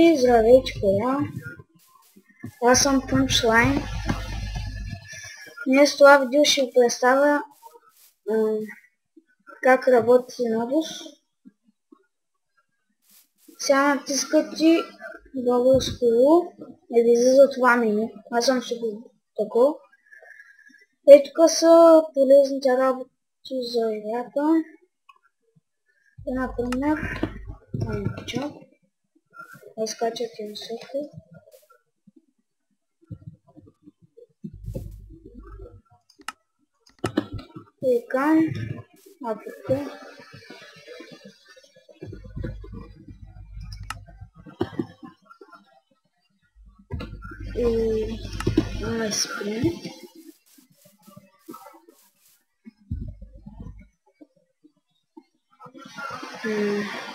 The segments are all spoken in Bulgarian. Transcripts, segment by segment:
И здравейте, хора! Аз съм Punchline. Днес това видео ще ви представя как работи Nodus. Сега натискате българско U и ви излиза това меню. Аз съм ще го такова. И тук са полезните работи за играта. И например, разкачате насоки. Екран, АПК. И спринт.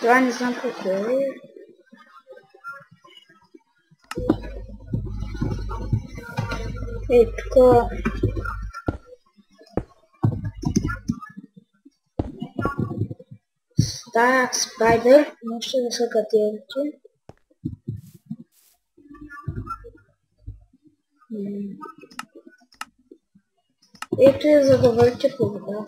Това не знам какво е. Ей, тук Star Spider, можете да се катерите. Ето е за да върте по вода.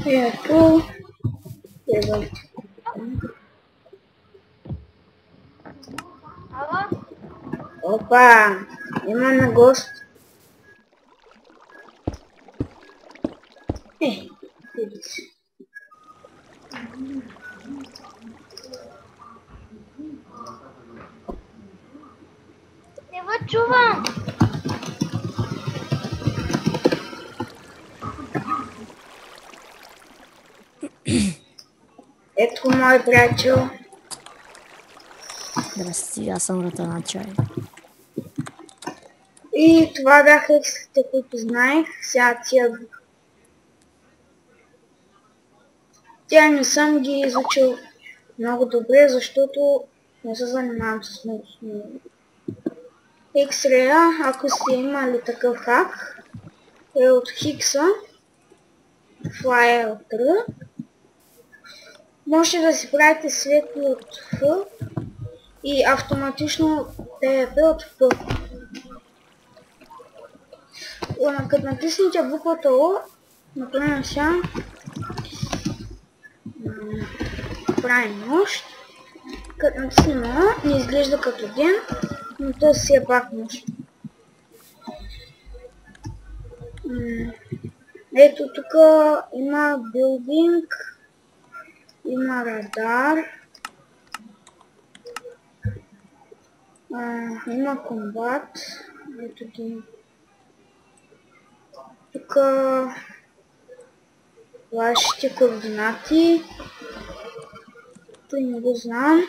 Ето е върте. Опа! Имаме гост. Види се. Не го чувам. Ето мой приятел. Здрасти, аз съм Рата на чай. И това бяха екстрите, които знаех. Сега тя не съм ги изучил много добре, защото не се занимавам с много. X-Ray, ако сте имали такъв хак, е от Хикса, Flyer. Може да си правите светли от F и автоматично ТП от F. Като натиснете буквата O, например сега прави нощ, като натиснем O, не изглежда като ден, но то си е пак нощ. Ето тук има билдинг, има радар, има комбат, ето ги. Тук вашите координати, той не го знам.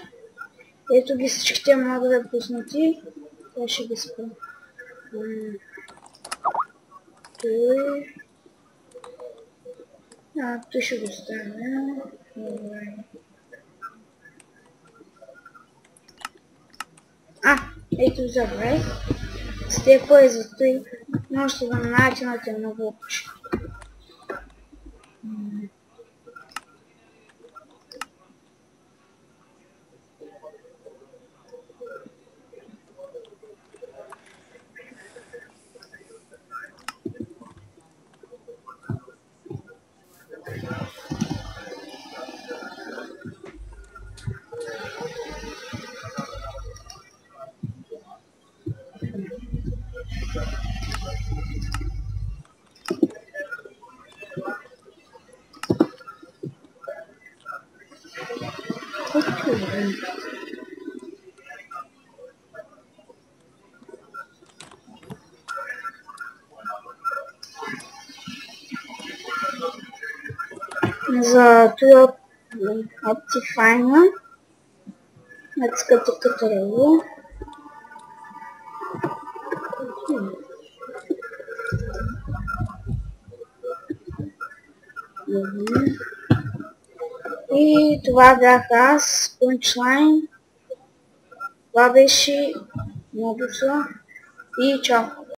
Ето ги всичките могат да пуснати. Това ще ги спра. Той ще го ставя. Ето забравих. Степа е за той. Можете да намерите на темно опиш. За това Optifine, натискате Ctrl. И това бях аз, Punchline. Това беше Модуса и чао.